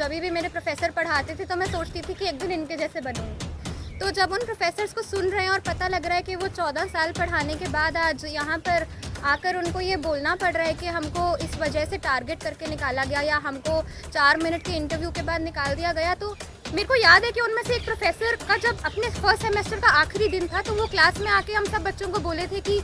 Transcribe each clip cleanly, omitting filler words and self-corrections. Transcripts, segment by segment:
जब भी मेरे प्रोफेसर पढ़ाते थे तो मैं सोचती थी कि एक दिन इनके जैसे बनूंगी। तो जब उन प्रोफेसर्स को सुन रहे हैं और पता लग रहा है कि वो 14 साल पढ़ाने के बाद आज यहाँ पर आकर उनको ये बोलना पड़ रहा है कि हमको इस वजह से टारगेट करके निकाला गया या हमको 4 मिनट के इंटरव्यू के बाद निकाल दिया गया, तो मेरे को याद है कि उनमें से एक प्रोफेसर का जब अपने फर्स्ट सेमेस्टर का आखिरी दिन था तो वो क्लास में आके हम सब बच्चों को बोले थे कि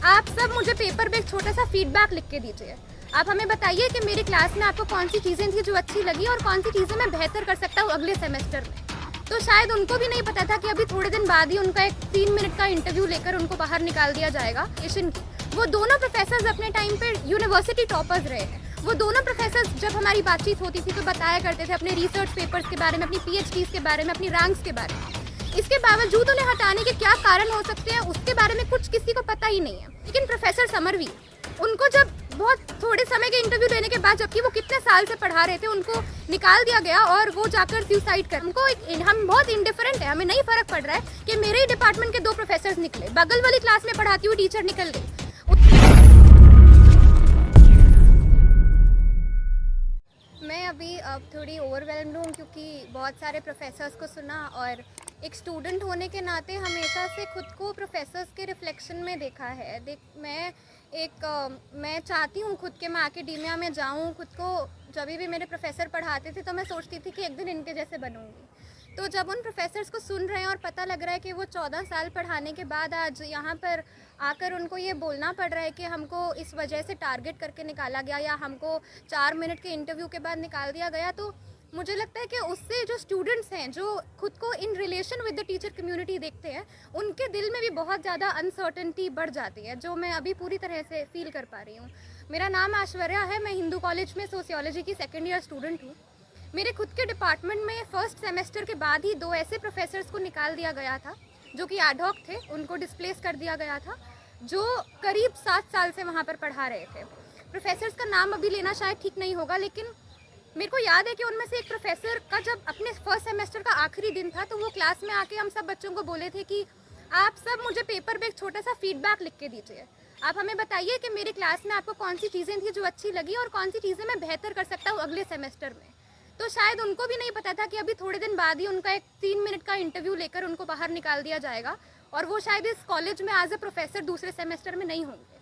आप सब मुझे पेपर पे एक छोटा सा फीडबैक लिख के दीजिए। आप हमें बताइए कि मेरी क्लास में आपको कौन सी चीज़ें थी जो अच्छी लगी और कौन सी चीज़ें मैं बेहतर कर सकता हूँ अगले सेमेस्टर में। तो शायद उनको भी नहीं पता था कि अभी थोड़े दिन बाद ही उनका एक 3 मिनट का इंटरव्यू लेकर उनको बाहर निकाल दिया जाएगा एशियन की। वो दोनों प्रोफेसर्स अपने टाइम पे यूनिवर्सिटी टॉपर्स रहे हैं। वो दोनों प्रोफेसर्स जब हमारी बातचीत होती थी तो बताया करते थे अपने रिसर्च पेपर्स के बारे में, अपनी PhDs के बारे में, अपनी रैंक्स के बारे में। इसके बावजूद उन्हें हटाने के क्या कारण हो सकते हैं उसके बारे में कुछ किसी को पता ही नहीं है। लेकिन प्रोफेसर समरवीर, उनको जब बहुत थोड़े समय के इंटरव्यू देने के बाद, जबकि वो कितने साल से पढ़ा रहे थे, उनको निकाल दिया गया और वो जाकर सुसाइड कर। उनको हम बहुत इंडिफरेंट है, हमें नहीं फर्क पड़ रहा है कि मेरे ही डिपार्टमेंट के 2 प्रोफेसर्स निकले, बगल वाली क्लास में पढ़ाती हुई टीचर निकल गई। मैं अभी अब थोड़ी ओवरवेल्म्ड हूँ क्योंकि बहुत सारे प्रोफेसर्स को सुना और एक स्टूडेंट होने के नाते हमेशा से खुद को प्रोफेसर्स के रिफ्लेक्शन में देखा है। मैं चाहती हूँ खुद के, मैं एकेडेमिया में जाऊँ, खुद को जब भी मेरे प्रोफेसर पढ़ाते थे तो मैं सोचती थी कि एक दिन इनके जैसे बनूँगी। तो जब उन प्रोफेसर्स को सुन रहे हैं और पता लग रहा है कि वो 14 साल पढ़ाने के बाद आज यहाँ पर आकर उनको ये बोलना पड़ रहा है कि हमको इस वजह से टारगेट करके निकाला गया या हमको 4 मिनट के इंटरव्यू के बाद निकाल दिया गया, तो मुझे लगता है कि उससे जो स्टूडेंट्स हैं जो खुद को in relation with the teacher community देखते हैं, उनके दिल में भी बहुत ज़्यादा अनसर्टेनिटी बढ़ जाती है, जो मैं अभी पूरी तरह से फील कर पा रही हूँ। मेरा नाम ऐश्वर्या है, मैं हिंदू कॉलेज में सोशियोलॉजी की 2nd ईयर स्टूडेंट हूँ। मेरे खुद के डिपार्टमेंट में फर्स्ट सेमेस्टर के बाद ही 2 ऐसे प्रोफेसर्स को निकाल दिया गया था जो कि एडहॉक थे, उनको डिस्प्लेस कर दिया गया था, जो करीब 7 साल से वहाँ पर पढ़ा रहे थे। प्रोफेसर्स का नाम अभी लेना शायद ठीक नहीं होगा, लेकिन मेरे को याद है कि उनमें से एक प्रोफेसर का जब अपने फर्स्ट सेमेस्टर का आखिरी दिन था तो वो क्लास में आके हम सब बच्चों को बोले थे कि आप सब मुझे पेपर पे एक छोटा सा फीडबैक लिख के दीजिए। आप हमें बताइए कि मेरी क्लास में आपको कौन सी चीज़ें थी जो अच्छी लगी और कौन सी चीज़ें मैं बेहतर कर सकता हूँ अगले सेमेस्टर में। तो शायद उनको भी नहीं पता था कि अभी थोड़े दिन बाद ही उनका एक 3 मिनट का इंटरव्यू लेकर उनको बाहर निकाल दिया जाएगा और वो शायद इस कॉलेज में एज ए प्रोफेसर दूसरे सेमेस्टर में नहीं होंगे।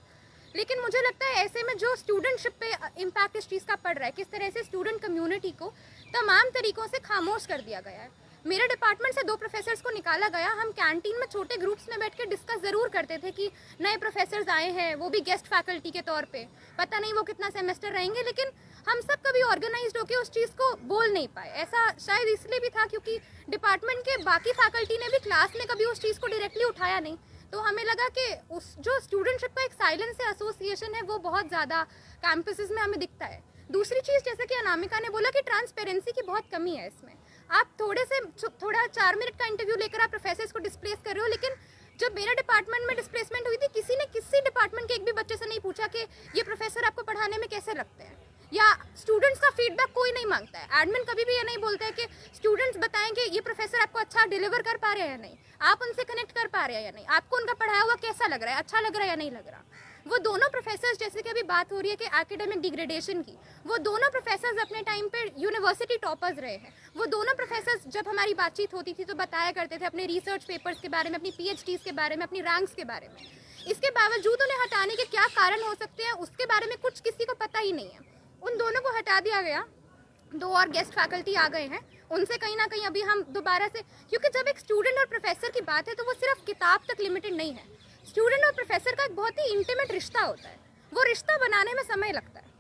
लेकिन मुझे लगता है ऐसे में जो स्टूडेंटशिप पे इम्पैक्ट इस चीज़ का पड़ रहा है, किस तरह से स्टूडेंट कम्युनिटी को तमाम तरीक़ों से खामोश कर दिया गया है। मेरे डिपार्टमेंट से 2 प्रोफेसर्स को निकाला गया। हम कैंटीन में छोटे ग्रुप्स में बैठ के डिस्कस ज़रूर करते थे कि नए प्रोफेसर्स आए हैं, वो भी गेस्ट फैकल्टी के तौर पे, पता नहीं वो कितना सेमेस्टर रहेंगे, लेकिन हम सब कभी ऑर्गेनाइज्ड होकर उस चीज़ को बोल नहीं पाए। ऐसा शायद इसलिए भी था क्योंकि डिपार्टमेंट के बाकी फैकल्टी ने भी क्लास में कभी उस चीज़ को डायरेक्टली उठाया नहीं। तो हमें लगा कि उस जो स्टूडेंटशिप का एक साइलेंस से एसोसिएशन है वो बहुत ज़्यादा कैंपसेस में हमें दिखता है। दूसरी चीज़, जैसे कि अनामिका ने बोला कि ट्रांसपेरेंसी की बहुत कमी है इसमें। आप थोड़ा 4 मिनट का इंटरव्यू लेकर आप प्रोफेसर्स को डिस्प्लेस कर रहे हो, लेकिन जब मेरे डिपार्टमेंट में डिस्प्लेसमेंट हुई थी किसी ने किसी डिपार्टमेंट के एक भी बच्चे से नहीं पूछा कि ये प्रोफेसर आपको पढ़ाने में कैसे लगते हैं, या स्टूडेंट्स का फीडबैक कोई नहीं मांगता है। एडमिन कभी भी ये नहीं बोलता है कि स्टूडेंट्स बताएं कि ये प्रोफेसर आपको अच्छा डिलीवर कर पा रहे हैं या नहीं, आप उनसे कनेक्ट कर पा रहे हैं या नहीं, आपको उनका पढ़ाया हुआ कैसा लग रहा है, अच्छा लग रहा है या नहीं लग रहा। वो दोनों प्रोफेसर्स, जैसे कि अभी बात हो रही है कि एकेडमिक डिग्रेडेशन की, वो दोनों प्रोफेसर्स अपने टाइम पे यूनिवर्सिटी टॉपर्स रहे हैं। वो दोनों प्रोफेसर्स जब हमारी बातचीत होती थी तो बताया करते थे अपने रिसर्च पेपर्स के बारे में, अपनी PhDs के बारे में, अपनी रैंक्स के बारे में। इसके बावजूद उन्हें हटाने के क्या कारण हो सकते हैं उसके बारे में कुछ किसी को पता ही नहीं है। उन दोनों को हटा दिया गया, 2 और गेस्ट फैकल्टी आ गए हैं, उनसे कहीं ना कहीं अभी हम दोबारा से, क्योंकि जब एक स्टूडेंट और प्रोफेसर की बात है तो वो सिर्फ किताब तक लिमिटेड नहीं है। स्टूडेंट और प्रोफेसर का एक बहुत ही इंटीमेट रिश्ता होता है, वो रिश्ता बनाने में समय लगता है।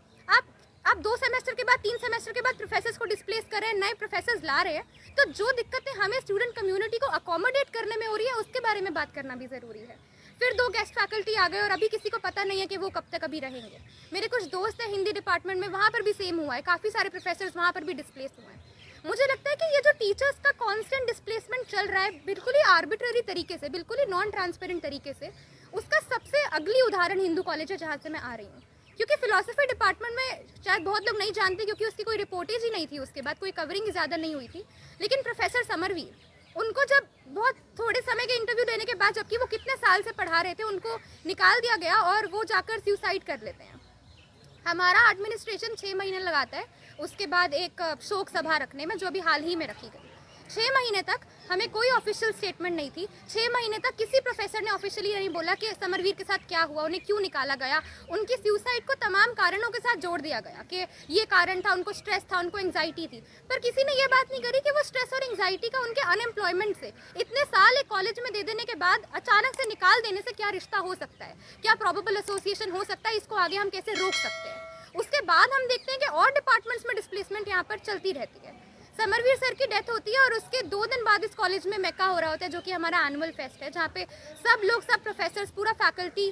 आप 2 सेमेस्टर के बाद, 3 सेमेस्टर के बाद प्रोफेसर्स को डिस्प्लेस कर रहे हैं, नए प्रोफेसर्स ला रहे हैं, तो जो दिक्कतें हमें स्टूडेंट कम्युनिटी को अकोमोडेट करने में हो रही है उसके बारे में बात करना भी ज़रूरी है। फिर 2 गेस्ट फैकल्टी आ गए और अभी किसी को पता नहीं है कि वो कब तक अभी रहेंगे। मेरे कुछ दोस्त हैं हिंदी डिपार्टमेंट में, वहाँ पर भी सेम हुआ है, काफ़ी सारे प्रोफेसर्स वहाँ पर भी डिस्प्लेस हुए हैं। मुझे लगता है कि ये जो टीचर्स का कांस्टेंट डिस्प्लेसमेंट चल रहा है बिल्कुल ही आर्बिट्ररी तरीके से, बिल्कुल ही नॉन ट्रांसपेरेंट तरीके से, उसका सबसे अगली उदाहरण हिंदू कॉलेज है जहाँ से मैं आ रही हूँ। क्योंकि फिलॉसफी डिपार्टमेंट में शायद बहुत लोग नहीं जानते क्योंकि उसकी कोई रिपोर्टेज ही नहीं थी, उसके बाद कोई कवरिंग ज़्यादा नहीं हुई थी, लेकिन प्रोफेसर समरवीर, उनको जब बहुत थोड़े समय के इंटरव्यू देने के बाद, जबकि वो कितने साल से पढ़ा रहे थे, उनको निकाल दिया गया और वो जाकर सुसाइड कर लेते हैं। हमारा एडमिनिस्ट्रेशन 6 महीने लगाता है, उसके बाद एक शोक सभा रखने में, जो भी हाल ही में रखी गई। 6 महीने तक हमें कोई ऑफिशियल स्टेटमेंट नहीं थी। 6 महीने तक किसी प्रोफेसर ने ऑफिशियली नहीं बोला कि समरवीर के साथ क्या हुआ, उन्हें क्यों निकाला गया। उनकी सुसाइड को तमाम कारणों के साथ जोड़ दिया गया कि ये कारण था, उनको स्ट्रेस था, उनको एंग्जाइटी थी। पर किसी ने ये बात नहीं करी कि वो स्ट्रेस और एंग्जाइटी का उनके अनएम्प्लॉयमेंट से, इतने साल एक कॉलेज में दे देने के बाद अचानक से निकाल देने से क्या रिश्ता हो सकता है, क्या प्रोबेबल एसोसिएशन हो सकता है, इसको आगे हम कैसे रोक सकते हैं। उसके बाद हम देखते हैं कि और डिपार्टमेंट्स में डिस्प्लेसमेंट यहाँ पर चलती रहती है। समरवीर सर की डेथ होती है और उसके 2 दिन बाद इस कॉलेज में मेका हो रहा होता है, जो कि हमारा एनुअल फेस्ट है, जहाँ पे सब लोग, सब प्रोफेसर्स, पूरा फैकल्टी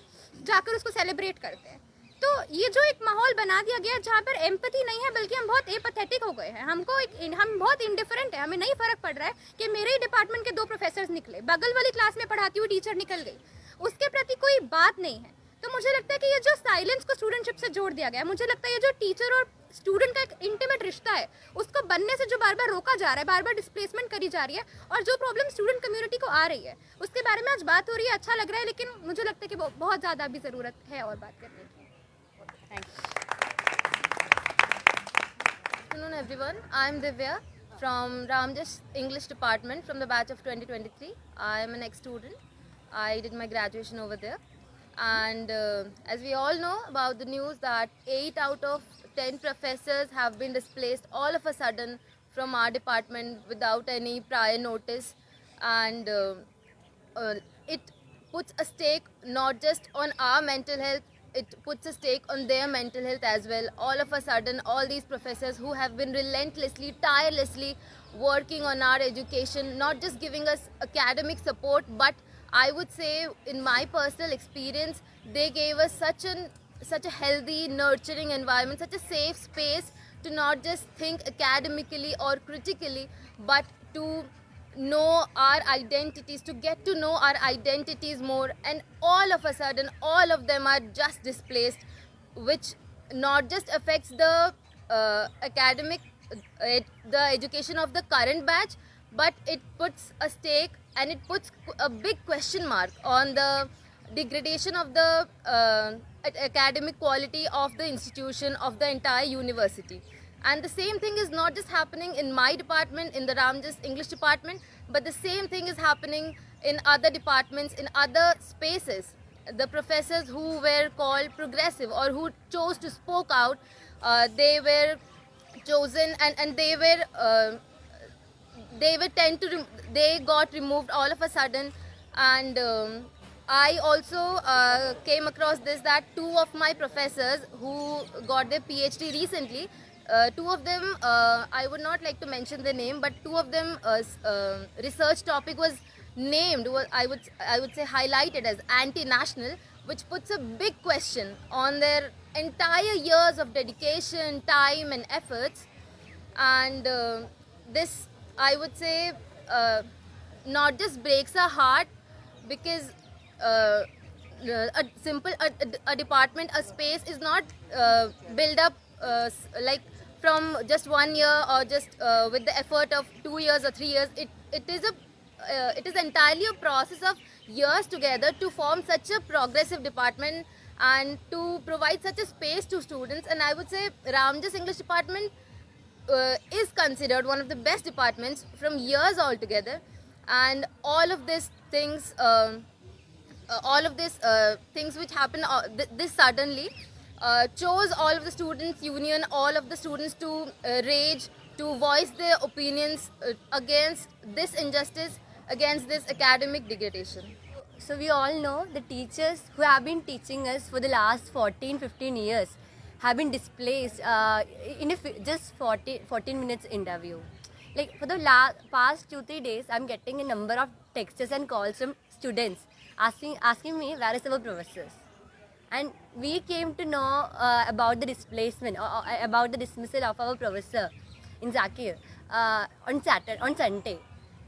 जाकर उसको सेलिब्रेट करते हैं। तो ये जो एक माहौल बना दिया गया जहाँ पर एम्पैथी नहीं है, बल्कि हम बहुत एपैथेटिक हो गए हैं। हम बहुत इंडिफरेंट है, हमें नहीं फर्क पड़ रहा है कि मेरे ही डिपार्टमेंट के 2 प्रोफेसर्स निकले, बगल वाली क्लास में पढ़ाती हुई टीचर निकल गई, उसके प्रति कोई बात नहीं है। तो मुझे लगता है कि ये जो साइलेंस को स्टूडेंटशिप से जोड़ दिया गया है, मुझे लगता है ये जो टीचर और स्टूडेंट का एक इंटीमेट रिश्ता है, उसको बनने से जो बार बार रोका जा रहा है, बार बार डिस्प्लेसमेंट करी जा रही है, और जो प्रॉब्लम स्टूडेंट कम्युनिटी को आ रही है, उसके बारे में आज बात हो रही है। अच्छा लग रहा है, लेकिन मुझे लगता है कि बहुत ज़्यादा अभी ज़रूरत है और बात करने की। Good afternoon everyone. I am Divya from Ramjas English Department from the batch of 2023. I am an ex-student. I did my graduation over there. And as we all know about the news that 8 out of 10 professors have been displaced all of a sudden from our department without any prior notice. And it puts a stake not just on our mental health, it puts a stake on their mental health as well. All of a sudden, all these professors who have been relentlessly, tirelessly working on our education, not just giving us academic support, but I would say in my personal experience, they gave us such a healthy, nurturing environment, such a safe space to not just think academically or critically, but to know our identities, to get to know our identities more. And all of a sudden, all of them are just displaced, which not just affects the academic, the education of the current batch, but it puts a stake and it puts a big question mark on the degradation of the academic quality of the institution, of the entire university. And the same thing is not just happening in my department, in the Ramjas English department, but the same thing is happening in other departments, in other spaces. The professors who were called progressive or who chose to spoke out, they were chosen and they got removed all of a sudden. And I also came across this, that 2 of my professors who got their PhD recently, 2 of them, I would not like to mention the name, but 2 of them research topic was named, I would say highlighted as anti-national, which puts a big question on their entire years of dedication, time and efforts. And this, I would say, not just breaks our heart, because a department, a space is not built up like from just 1 year or just with the effort of 2 years or 3 years. It is entirely a process of years together to form such a progressive department and to provide such a space to students. And I would say Ramjas English department is considered one of the best departments from years altogether. And all of these things, things which happen this suddenly, chose all of the students union, all of the students to rage, to voice their opinions against this injustice, against this academic degradation. So we all know the teachers who have been teaching us for the last 14-15 years have been displaced in just 14 minutes interview. Like for the past 2-3 days, I'm getting a number of texts and calls from students asking me where is our professors. And we came to know about the displacement, or about the dismissal of our professor in Zakir on Sunday.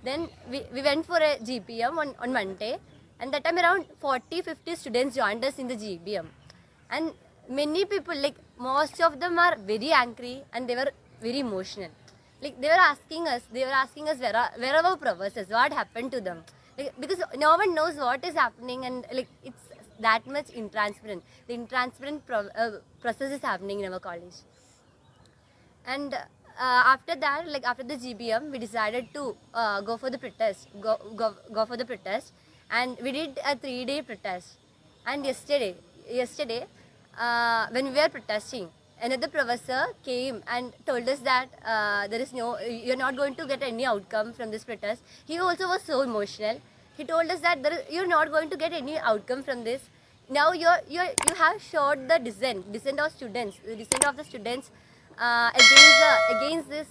Then we went for a GPM on Monday, and that time around 40-50 students joined us in the GPM. And many people, like most of them, are very angry and they were very emotional. Like they were asking us where are our professors, what happened to them? Like, because no one knows what is happening, and like it's that much intransparent. The intransparent process is happening in our college. And after that, like after the GBM, we decided to go for the protest, go for the protest, and we did a 3-day protest. And yesterday, when we were protesting, another professor came and told us that you're not going to get any outcome from this protest. He also was so emotional. He told us that you're not going to get any outcome from this. Now you have showed the dissent of the students against this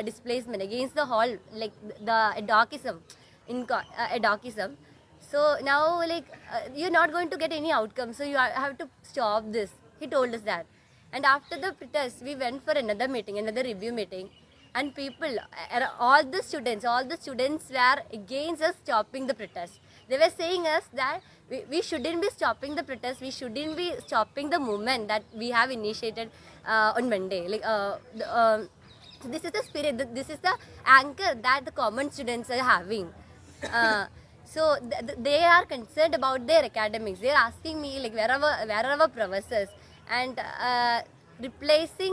displacement, against the whole, like the adochism, adochism. So now, like, you're not going to get any outcome, so you have to stop this. He told us that. And after the protest, we went for another meeting, another review meeting, and people, all the students were against us stopping the protest. They were saying us that we shouldn't be stopping the protest, we shouldn't be stopping the movement that we have initiated on Monday. Like, this is the spirit, this is the anchor that the common students are having. So they are concerned about their academics. They are asking me, like, where are our professors, and replacing